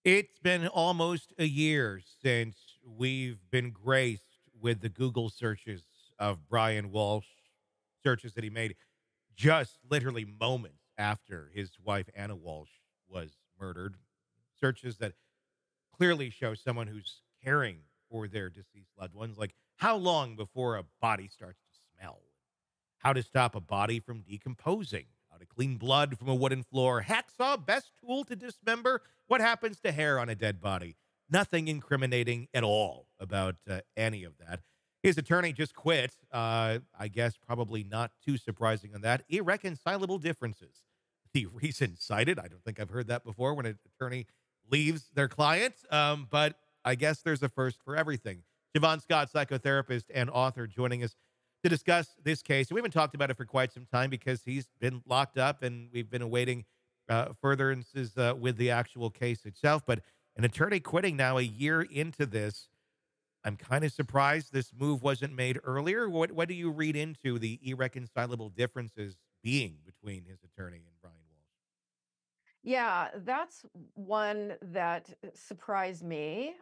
It's been almost a year since we've been graced with the Google searches of Brian Walshe, searches that he made just literally moments after his wife, Ana Walshe, was murdered. Searches that clearly show someone who's caring for their deceased loved ones. Like, how long before a body starts to smell? How to stop a body from decomposing, how to clean blood from a wooden floor, hacksaw, best tool to dismember, what happens to hair on a dead body. Nothing incriminating at all about any of that. His attorney just quit. I guess probably not too surprising on that. Irreconcilable differences. The reason cited, I don't think I've heard that before when an attorney leaves their client, but I guess there's a first for everything. Shavaun Scott, psychotherapist and author, joining us to discuss this case. And we haven't talked about it for quite some time because he's been locked up and we've been awaiting furtherances with the actual case itself. But an attorney quitting now a year into this. I'm kind of surprised this move wasn't made earlier. What do you read into the irreconcilable differences being between his attorney and Brian Walsh? Yeah, that's one that surprised me.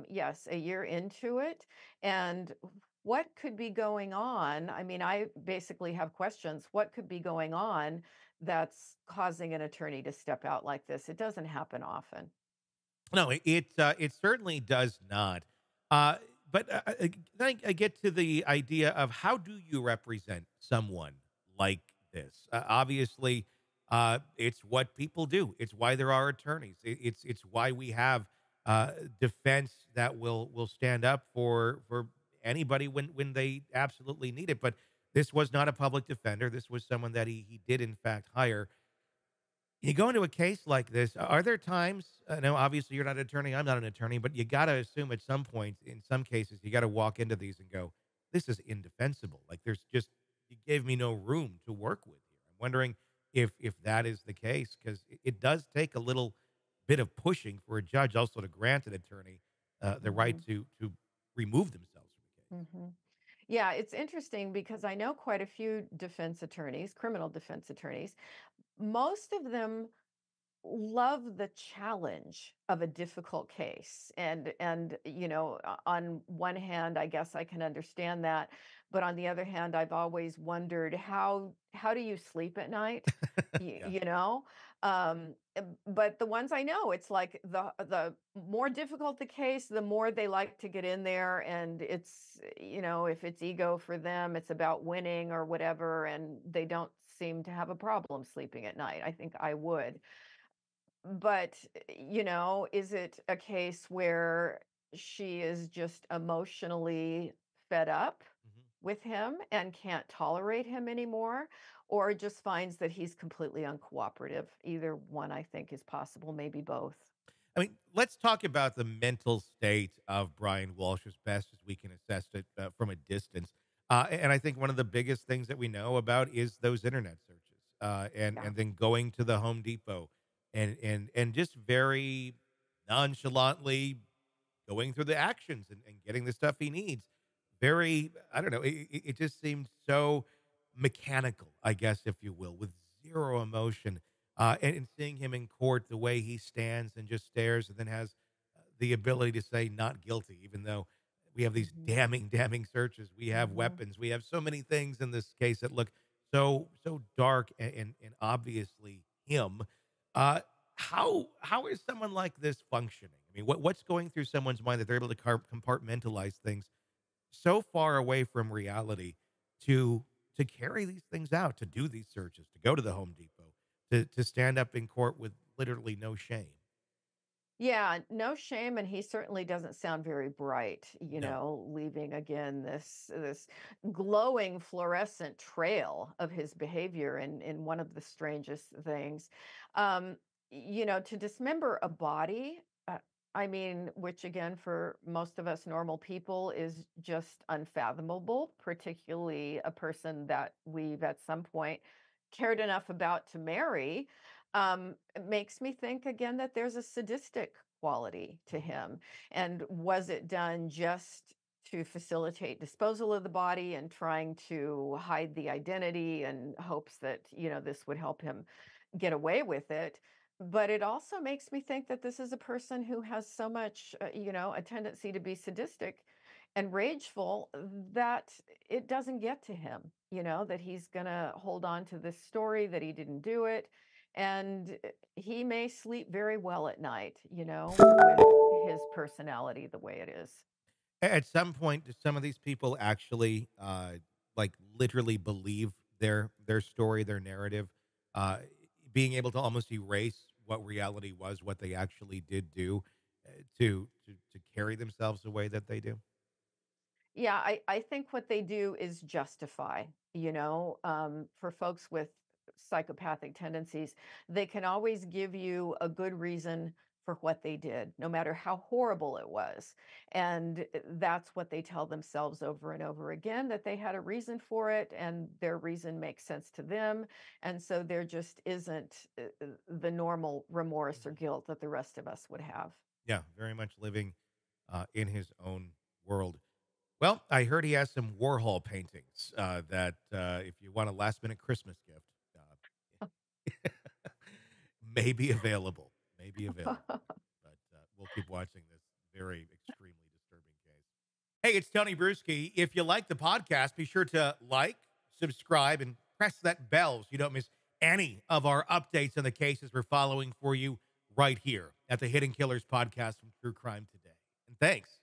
Yes, a year into it. And what could be going on? I mean, I basically have questions. What could be going on that's causing an attorney to step out like this? It doesn't happen often. No, it certainly does not. Uh, but then I get to the idea of how do you represent someone like this? Obviously, it's what people do. It's why there are attorneys. It's why we have defense that will stand up for anybody when they absolutely need it. But this was not a public defender. This was someone that he did in fact hire. You go into a case like this, are there times, now obviously you're not an attorney, I'm not an attorney, but you got to assume at some point, in some cases, you got to walk into these and go, this is indefensible. Like there's just, you gave me no room to work with here. I'm wondering if that is the case, because it does take a little bit of pushing for a judge also to grant an attorney the right Hmm. to remove themselves from the case. Hmm. Yeah, it's interesting because I know quite a few defense attorneys, criminal defense attorneys. Most of them love the challenge of a difficult case, and on one hand I guess I can understand that, but on the other hand I've always wondered how do you sleep at night. you, Yeah. you know but the ones I know, it's like the more difficult the case, the more they like to get in there, and it's, if it's ego for them, it's about winning or whatever, and they don't seem to have a problem sleeping at night. I think I would. But, is it a case where she is just emotionally fed up Mhm. with him and can't tolerate him anymore, or just finds that he's completely uncooperative? Either one, I think, is possible, maybe both. I mean, let's talk about the mental state of Brian Walsh as best as we can assess it from a distance. And I think one of the biggest things that we know about is those internet searches, Yeah. and then going to the Home Depot and just very nonchalantly going through the actions and getting the stuff he needs. Very, I don't know, it just seemed so mechanical, I guess, if you will, with zero emotion. And seeing him in court, the way he stands and just stares and then has the ability to say not guilty, even though we have these Mhm. damning, damning searches. We have Mhm. weapons. We have so many things in this case that look so dark and obviously him. Uh, how is someone like this functioning? I mean, what's going through someone's mind that they're able to compartmentalize things so far away from reality to carry these things out, to do these searches, to go to the Home Depot, to stand up in court with literally no shame. Yeah, no shame, and he certainly doesn't sound very bright, No. leaving again this glowing fluorescent trail of his behavior in one of the strangest things. Um, to dismember a body, I mean, which again for most of us normal people is just unfathomable, particularly a person that we've at some point cared enough about to marry. It makes me think again that there's a sadistic quality to Mhm. him. And was it done just to facilitate disposal of the body and trying to hide the identity and hopes that, this would help him get away with it? But it also makes me think that this is a person who has so much, a tendency to be sadistic and rageful that it doesn't get to him, that he's going to hold on to this story that he didn't do it. And he may sleep very well at night, with his personality the way it is. At some point, do some of these people actually, like, literally believe their story, their narrative, uh, being able to almost erase what reality was, what they actually did do, to carry themselves the way that they do? Yeah, I think what they do is justify, for folks with psychopathic tendencies, they can always give you a good reason for what they did, no matter how horrible it was. And that's what they tell themselves over and over again, that they had a reason for it and their reason makes sense to them. And so there just isn't the normal remorse or Mhm. guilt that the rest of us would have. Yeah, very much living, in his own world. Well, I heard he has some Warhol paintings, that, if you want a last minute Christmas gift, may be available, may be available. But, we'll keep watching this very extremely disturbing case. Hey, it's Tony Brueski. If you like the podcast, be sure to like, subscribe, and press that bell so you don't miss any of our updates on the cases we're following for you right here at the Hidden Killers podcast from True Crime Today. And thanks